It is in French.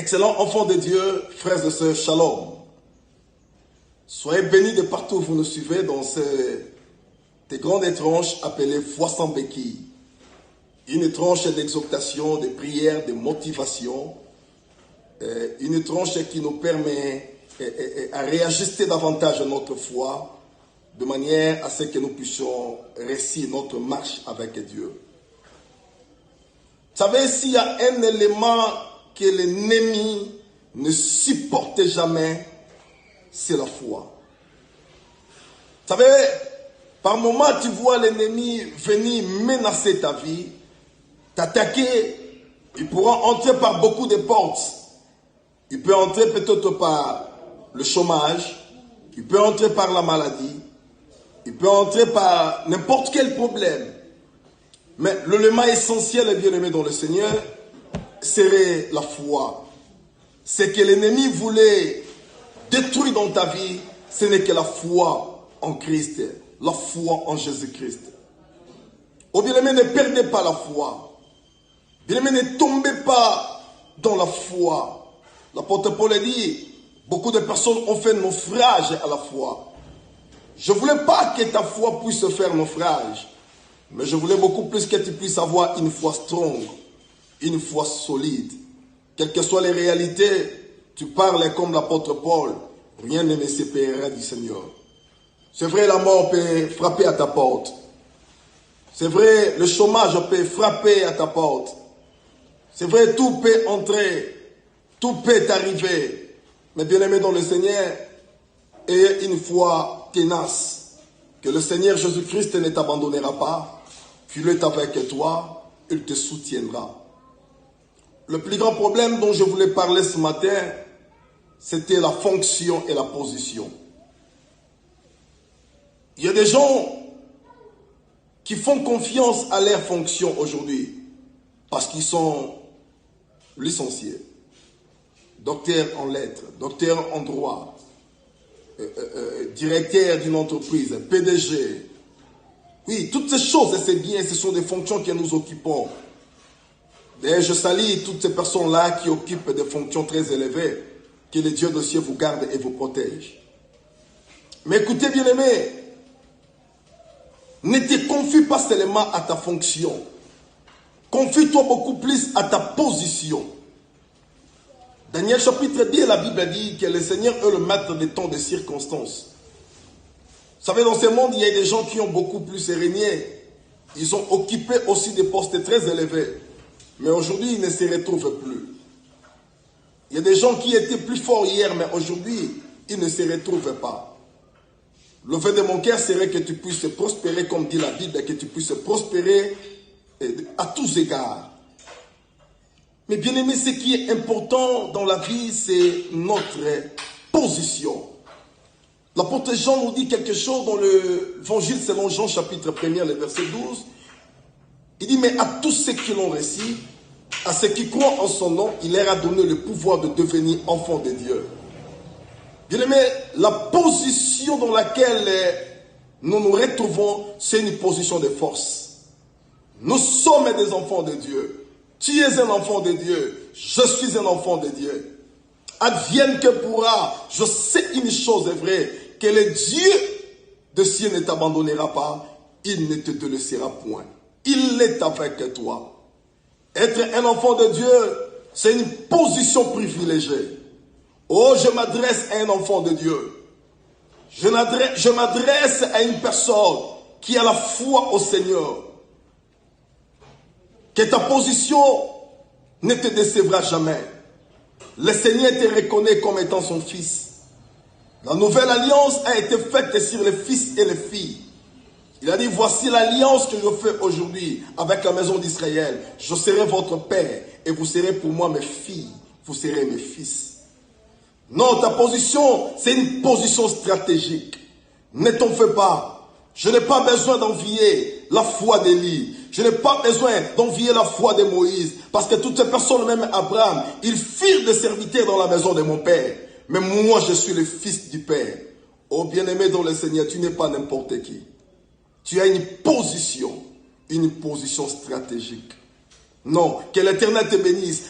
Excellents enfants de Dieu, frères et sœurs, shalom. Soyez bénis de partout où vous nous suivez dans ces grandes tranches appelées foi sans béquille. Une tranche d'exhortation, de prière, de motivation. Une tranche qui nous permet à réajuster davantage notre foi de manière à ce que nous puissions réussir notre marche avec Dieu. Vous savez, s'il y a un élément que l'ennemi ne supporte jamais, c'est la foi. Vous savez, par moments, tu vois l'ennemi venir menacer ta vie, t'attaquer. Il pourra entrer par beaucoup de portes. Il peut entrer peut-être par le chômage, il peut entrer par la maladie, il peut entrer par n'importe quel problème. Mais l'élément essentiel et bien-aimé dans le Seigneur serait la foi. C'est que l'ennemi voulait détruire dans ta vie, ce n'est que la foi en Christ, la foi en Jésus-Christ. Oh bien-aimé, ne perdez pas la foi. Bien-aimé, ne tombez pas dans la foi. L'apôtre Paul a dit, beaucoup de personnes ont fait naufrage à la foi. Je ne voulais pas que ta foi puisse faire naufrage, mais je voulais beaucoup plus que tu puisses avoir une foi strong, une foi solide. Quelles que soient les réalités, tu parles comme l'apôtre Paul, rien ne me séparera du Seigneur. C'est vrai, la mort peut frapper à ta porte. C'est vrai, le chômage peut frapper à ta porte. C'est vrai, tout peut entrer, tout peut arriver. Mais bien aimé dans le Seigneur, ayez une foi tenace, que le Seigneur Jésus-Christ ne t'abandonnera pas, qu'il est avec toi, il te soutiendra. Le plus grand problème dont je voulais parler ce matin, c'était la fonction et la position. Il y a des gens qui font confiance à leur fonction aujourd'hui parce qu'ils sont licenciés, docteurs en lettres, docteurs en droit, directeur d'une entreprise, PDG. Oui, toutes ces choses, c'est bien, ce sont des fonctions que nous occupons. D'ailleurs, je salue toutes ces personnes-là qui occupent des fonctions très élevées. Que le Dieu de ciel vous garde et vous protège. Mais écoutez, bien-aimés, ne te confie pas seulement à ta fonction. Confie-toi beaucoup plus à ta position. Daniel chapitre 10, la Bible dit que le Seigneur est le maître des temps, des circonstances. Vous savez, dans ce monde, il y a des gens qui ont beaucoup plus régné. Ils ont occupé aussi des postes très élevés. Mais aujourd'hui, ils ne se retrouvent plus. Il y a des gens qui étaient plus forts hier, mais aujourd'hui, ils ne se retrouvent pas. Le vœu de mon cœur serait que tu puisses prospérer, comme dit la Bible, que tu puisses prospérer à tous égards. Mais bien aimé, ce qui est important dans la vie, c'est notre position. L'apôtre Jean nous dit quelque chose dans l'évangile selon Jean, chapitre 1, le verset 12. Il dit, mais à tous ceux qui l'ont reçu, à ceux qui croient en son nom, il leur a donné le pouvoir de devenir enfants de Dieu. Bien aimé, la position dans laquelle nous nous retrouvons, c'est une position de force. Nous sommes des enfants de Dieu. Tu es un enfant de Dieu. Je suis un enfant de Dieu. Advienne que pourra, je sais une chose est vraie, que le Dieu de ciel ne t'abandonnera pas, il ne te laissera point. Il est avec toi. Être un enfant de Dieu, c'est une position privilégiée. Oh, je m'adresse à un enfant de Dieu. Je m'adresse à une personne qui a la foi au Seigneur. Que ta position ne te décevra jamais. Le Seigneur te reconnaît comme étant son fils. La nouvelle alliance a été faite sur les fils et les filles. Il a dit, voici l'alliance que je fais aujourd'hui avec la maison d'Israël. Je serai votre père et vous serez pour moi mes filles. Vous serez mes fils. Non, ta position, c'est une position stratégique. Ne t'en fais pas. Je n'ai pas besoin d'envier la foi d'Élie. Je n'ai pas besoin d'envier la foi de Moïse. Parce que toutes ces personnes, même Abraham, ils firent des serviteurs dans la maison de mon père. Mais moi, je suis le fils du Père. Oh bien-aimé dans le Seigneur, tu n'es pas n'importe qui. Tu as une position stratégique. Non, que l'Éternel te bénisse.